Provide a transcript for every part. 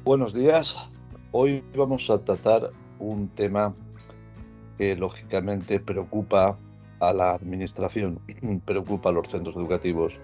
Buenos días. Hoy vamos a tratar un tema que lógicamente preocupa a la administración, preocupa a los centros educativos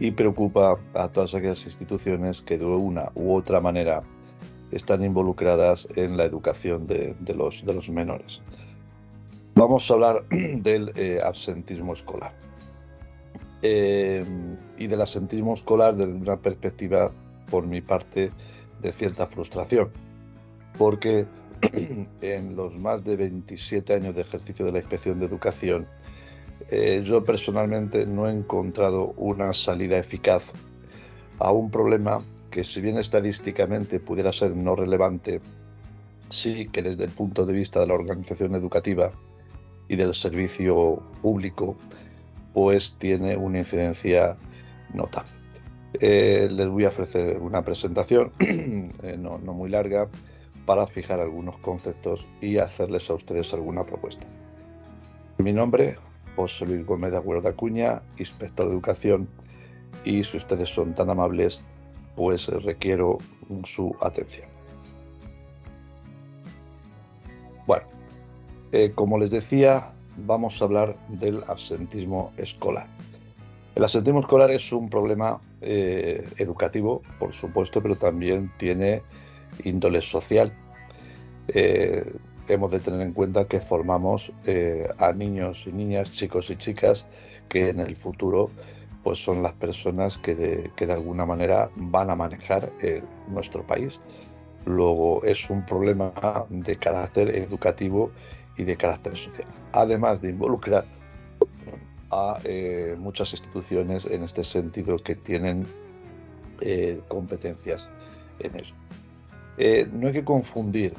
y preocupa a todas aquellas instituciones que de una u otra manera están involucradas en la educación de los menores. Vamos a hablar del absentismo escolar. Y del absentismo escolar desde una perspectiva, por mi parte, de cierta frustración, porque en los más de 27 años de ejercicio de la Inspección de Educación, yo personalmente no he encontrado una salida eficaz a un problema que, si bien estadísticamente pudiera ser no relevante, sí que desde el punto de vista de la organización educativa y del servicio público, pues tiene una incidencia notable. Les voy a ofrecer una presentación no muy larga para fijar algunos conceptos y hacerles a ustedes alguna propuesta. Mi nombre, José Luis Gómez de Agüero de Acuña, inspector de educación, y si ustedes son tan amables, pues requiero su atención. Bueno, como les decía, vamos a hablar del absentismo escolar. El absentismo escolar es un problema educativo, por supuesto, pero también tiene índole social. Hemos de tener en cuenta que formamos a niños y niñas, chicos y chicas, que en el futuro pues son las personas que de alguna manera van a manejar nuestro país. Luego es un problema de carácter educativo y de carácter social, además de involucrar a muchas instituciones en este sentido que tienen competencias en eso. No hay que confundir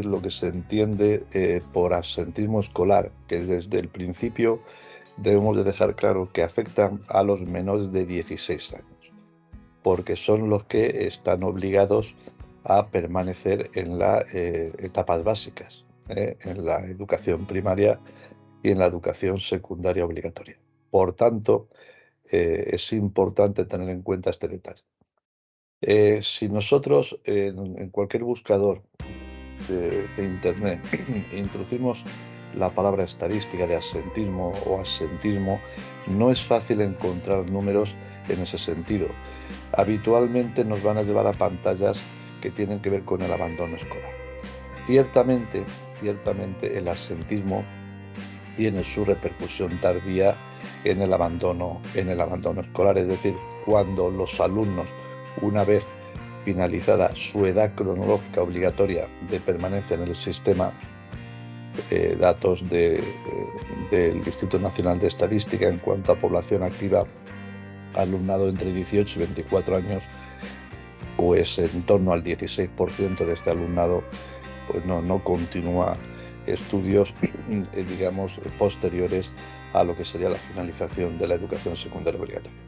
lo que se entiende por absentismo escolar, que desde el principio debemos de dejar claro que afecta a los menores de 16 años, porque son los que están obligados a permanecer en las etapas básicas, en la educación primaria y en la educación secundaria obligatoria. Por tanto, es importante tener en cuenta este detalle. Si nosotros en cualquier buscador de Internet introducimos la palabra estadística de absentismo o absentismo, no es fácil encontrar números en ese sentido. Habitualmente nos van a llevar a pantallas que tienen que ver con el abandono escolar. Ciertamente el absentismo tiene su repercusión tardía en el abandono escolar, es decir, cuando los alumnos, una vez finalizada su edad cronológica obligatoria de permanencia en el sistema, datos del Instituto Nacional de Estadística en cuanto a población activa, alumnado entre 18 y 24 años, pues en torno al 16% de este alumnado pues no continúa estudios, digamos, posteriores a lo que sería la finalización de la educación secundaria obligatoria.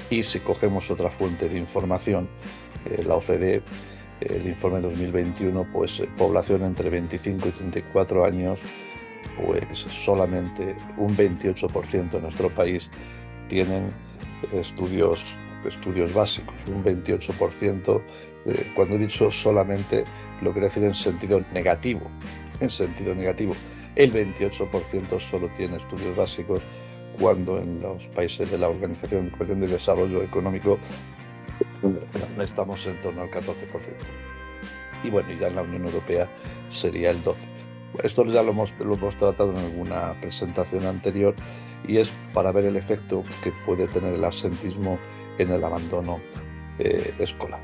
Y si cogemos otra fuente de información, la OCDE, el informe 2021, pues población entre 25 y 34 años, pues solamente un 28% en nuestro país tienen estudios básicos, un 28%, cuando he dicho solamente, lo quiero decir en sentido negativo. El 28% solo tiene estudios básicos, cuando en los países de la Organización de Desarrollo Económico estamos en torno al 14%. Y bueno, ya en la Unión Europea sería el 12%. Esto ya lo hemos tratado en alguna presentación anterior, y es para ver el efecto que puede tener el absentismo en el abandono escolar.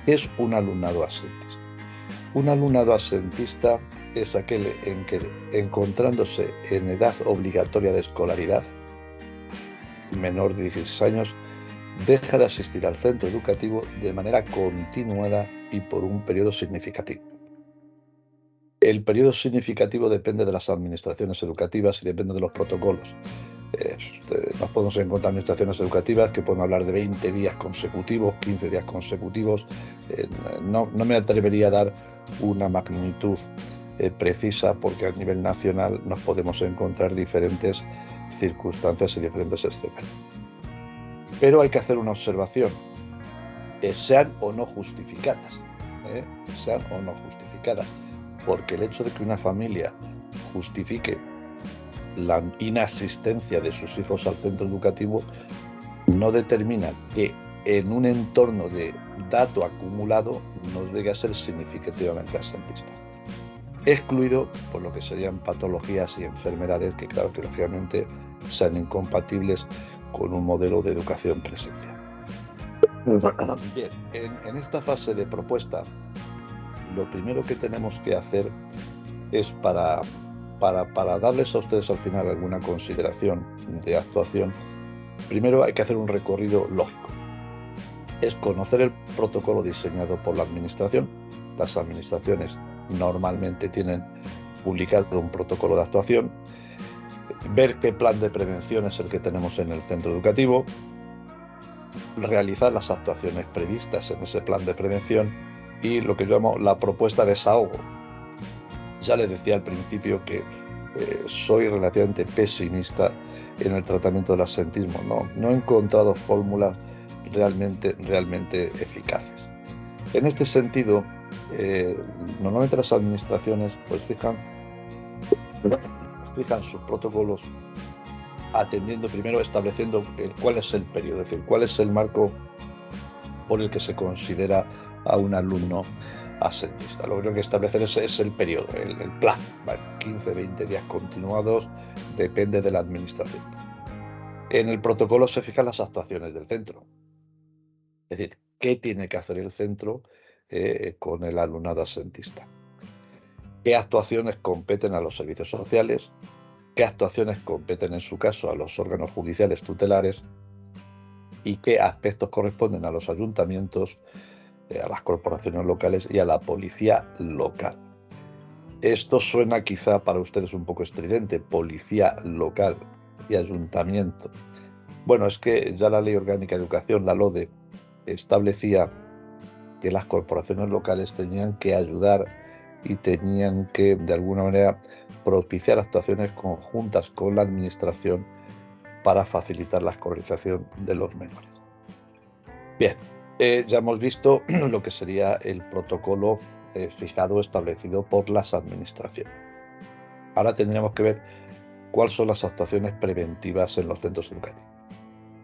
Es un alumnado absentista. Un alumnado absentista es aquel en que, encontrándose en edad obligatoria de escolaridad, menor de 16 años, deja de asistir al centro educativo de manera continuada y por un periodo significativo. El periodo significativo depende de las administraciones educativas y depende de los protocolos. Nos podemos encontrar administraciones educativas que pueden hablar de 20 días consecutivos, 15 días consecutivos. No me atrevería a dar una magnitud precisa, porque a nivel nacional nos podemos encontrar diferentes circunstancias y diferentes escenarios. Pero hay que hacer una observación. sean o no justificadas, sean o no justificadas, porque el hecho de que una familia justifique la inasistencia de sus hijos al centro educativo no determina que en un entorno de dato acumulado no llegue a ser significativamente absentista, excluido por lo que serían patologías y enfermedades que, claro, que lógicamente sean incompatibles con un modelo de educación presencial. Bien, en esta fase de propuesta, lo primero que tenemos que hacer es para darles a ustedes al final alguna consideración de actuación, primero hay que hacer un recorrido lógico. Es conocer el protocolo diseñado por la administración. Las administraciones normalmente tienen publicado un protocolo de actuación, ver qué plan de prevención es el que tenemos en el centro educativo, realizar las actuaciones previstas en ese plan de prevención y lo que yo llamo la propuesta de desahogo. Ya les decía al principio que soy relativamente pesimista en el tratamiento del absentismo. No he encontrado fórmulas realmente eficaces. En este sentido, normalmente las administraciones pues fijan sus protocolos atendiendo primero, estableciendo cuál es el periodo, es decir, cuál es el marco por el que se considera a un alumno absentista. Lo que hay que establecer es el periodo, el plazo, ¿vale? 15, 20 días continuados, depende de la administración. En el protocolo se fijan las actuaciones del centro. Es decir, ¿qué tiene que hacer el centro con el alumnado absentista? ¿Qué actuaciones competen a los servicios sociales? ¿Qué actuaciones competen en su caso a los órganos judiciales tutelares? ¿Y qué aspectos corresponden a los ayuntamientos, a las corporaciones locales y a la policía local? Esto suena quizá para ustedes un poco estridente, policía local y ayuntamiento. Bueno, es que ya la Ley Orgánica de Educación, la LODE, establecía que las corporaciones locales tenían que ayudar y tenían que, de alguna manera, propiciar actuaciones conjuntas con la administración para facilitar la escolarización de los menores. Bien, ya hemos visto lo que sería el protocolo fijado, establecido por las administraciones. Ahora tendríamos que ver cuáles son las actuaciones preventivas en los centros educativos.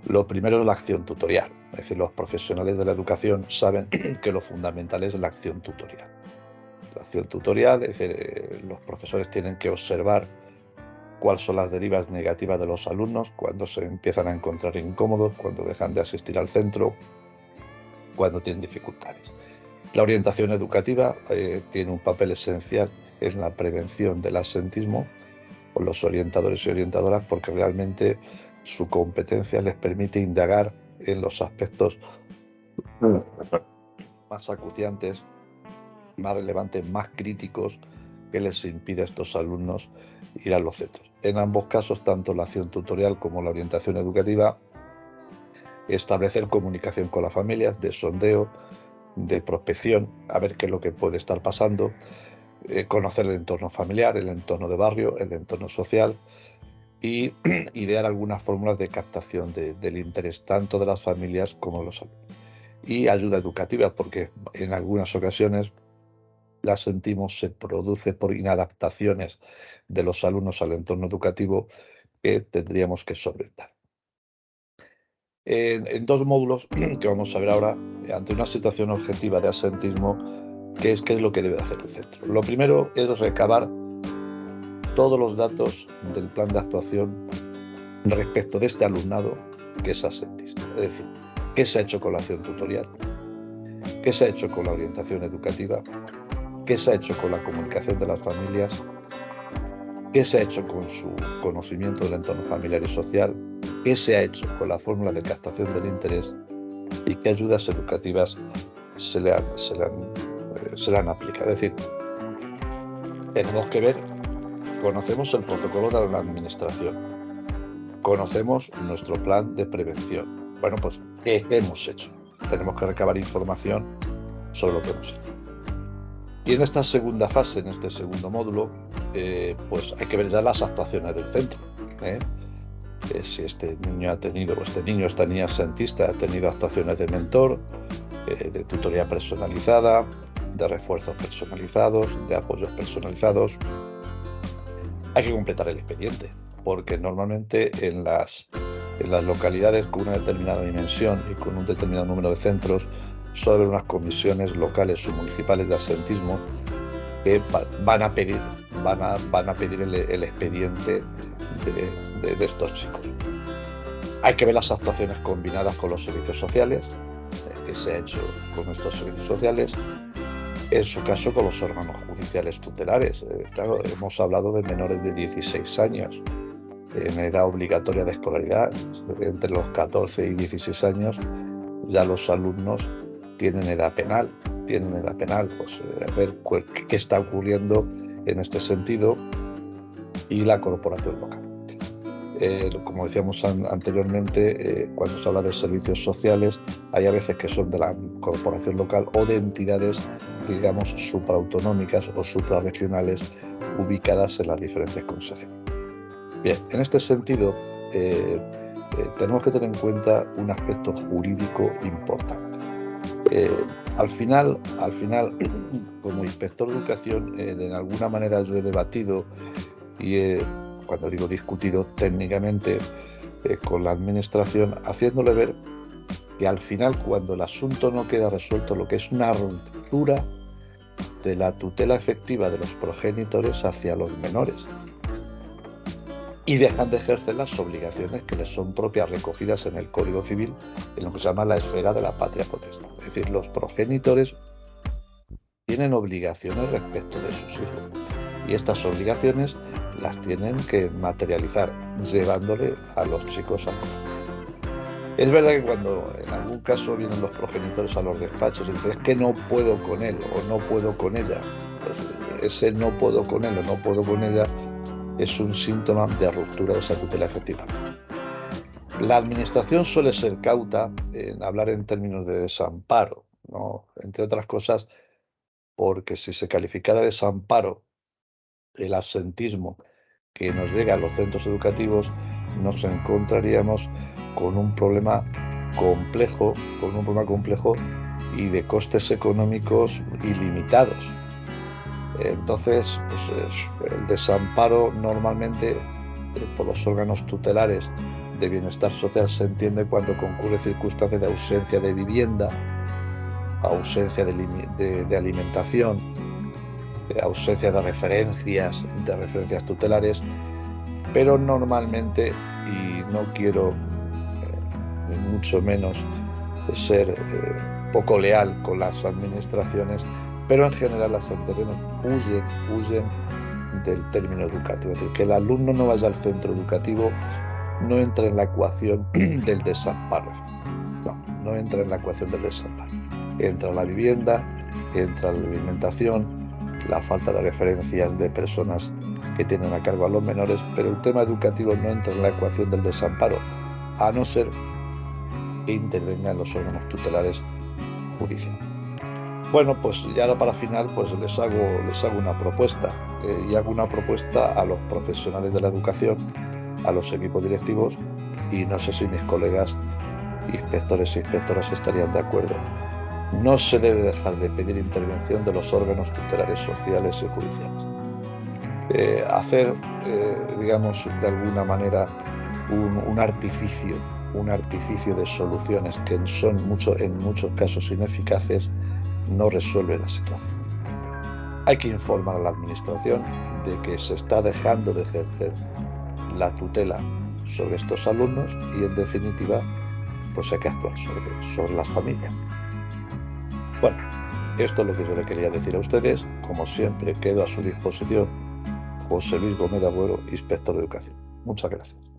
Lo primero es la acción tutorial, es decir, los profesionales de la educación saben que lo fundamental es la acción tutorial. La acción tutorial, es decir, los profesores tienen que observar cuáles son las derivas negativas de los alumnos cuando se empiezan a encontrar incómodos, cuando dejan de asistir al centro, cuando tienen dificultades. La orientación educativa tiene un papel esencial en la prevención del absentismo por los orientadores y orientadoras, porque realmente su competencia les permite indagar en los aspectos más acuciantes, más relevantes, más críticos que les impide a estos alumnos ir a los centros. En ambos casos, tanto la acción tutorial como la orientación educativa, establecer comunicación con las familias, de sondeo, de prospección, a ver qué es lo que puede estar pasando, conocer el entorno familiar, el entorno de barrio, el entorno social y idear algunas fórmulas de captación del interés tanto de las familias como de los alumnos. Y ayuda educativa, porque en algunas ocasiones la sentimos se produce por inadaptaciones de los alumnos al entorno educativo que tendríamos que solventar. En dos módulos que vamos a ver ahora, ante una situación objetiva de absentismo, ¿qué es lo que debe hacer el centro? Lo primero es recabar todos los datos del plan de actuación respecto de este alumnado que es absentista. Es decir, qué se ha hecho con la acción tutorial, qué se ha hecho con la orientación educativa, qué se ha hecho con la comunicación de las familias, qué se ha hecho con su conocimiento del entorno familiar y social, qué se ha hecho con la fórmula de captación del interés y qué ayudas educativas se le han aplicado. Es decir, tenemos que ver, conocemos el protocolo de la administración, conocemos nuestro plan de prevención. Bueno, pues, ¿qué hemos hecho? Tenemos que recabar información sobre lo que hemos hecho. Y en esta segunda fase, en este segundo módulo, pues hay que ver ya las actuaciones del centro. Si este niño ha tenido, o este niño, esta niña absentista ha tenido actuaciones de mentor, de tutoría personalizada, de refuerzos personalizados, de apoyos personalizados. Hay que completar el expediente, porque normalmente en las localidades con una determinada dimensión y con un determinado número de centros, suele haber unas comisiones locales o municipales de absentismo que van a pedir el expediente de estos chicos. Hay que ver las actuaciones combinadas con los servicios sociales, que se ha hecho con estos servicios sociales, en su caso con los órganos judiciales tutelares. Claro, hemos hablado de menores de 16 años, en edad obligatoria de escolaridad. Entre los 14 y 16 años ya los alumnos tienen edad penal. Pues a ver qué está ocurriendo en este sentido, y la corporación local. Como decíamos anteriormente, cuando se habla de servicios sociales, hay a veces que son de la corporación local o de entidades, digamos, supraautonómicas o suprarregionales ubicadas en las diferentes concesiones. Bien, en este sentido, tenemos que tener en cuenta un aspecto jurídico importante. Al final, como inspector de educación, de alguna manera yo he debatido y cuando digo discutido técnicamente con la administración, haciéndole ver que al final, cuando el asunto no queda resuelto, lo que es una ruptura de la tutela efectiva de los progenitores hacia los menores, y dejan de ejercer las obligaciones que les son propias, recogidas en el Código Civil, en lo que se llama la esfera de la patria potestad. Es decir, los progenitores tienen obligaciones respecto de sus hijos, y estas obligaciones las tienen que materializar llevándole a los chicos al colegio. Es verdad que cuando en algún caso vienen los progenitores a los despachos y dicen es que no puedo con él o no puedo con ella, pues ese no puedo con él o no puedo con ella es un síntoma de ruptura de esa tutela efectiva. La administración suele ser cauta en hablar en términos de desamparo, ¿no? Entre otras cosas, porque si se calificara de desamparo el absentismo que nos llega a los centros educativos, nos encontraríamos con un problema complejo y de costes económicos ilimitados. Entonces, pues, el desamparo normalmente por los órganos tutelares de bienestar social se entiende cuando concurre circunstancias de ausencia de vivienda, ausencia de alimentación, ausencia de referencias tutelares, pero normalmente, y no quiero ni mucho menos ser poco leal con las administraciones, pero en general las administraciones huyen del término educativo. Es decir, que el alumno no vaya al centro educativo no entra en la ecuación del desamparo. No entra en la ecuación del desamparo. Entra la vivienda, entra la alimentación, la falta de referencias de personas que tienen a cargo a los menores, pero el tema educativo no entra en la ecuación del desamparo, a no ser que intervengan los órganos tutelares judiciales. Bueno, pues ya para final, pues les hago una propuesta, y hago una propuesta a los profesionales de la educación, a los equipos directivos, y no sé si mis colegas inspectores e inspectoras estarían de acuerdo. No se debe dejar de pedir intervención de los órganos tutelares sociales y judiciales. Hacer, digamos, de alguna manera un artificio de soluciones que son en muchos casos ineficaces, no resuelve la situación. Hay que informar a la administración de que se está dejando de ejercer la tutela sobre estos alumnos y, en definitiva, pues hay que actuar sobre las familias. Bueno, esto es lo que yo le quería decir a ustedes. Como siempre, quedo a su disposición. José Luis Gómez de Agüero, inspector de educación. Muchas gracias.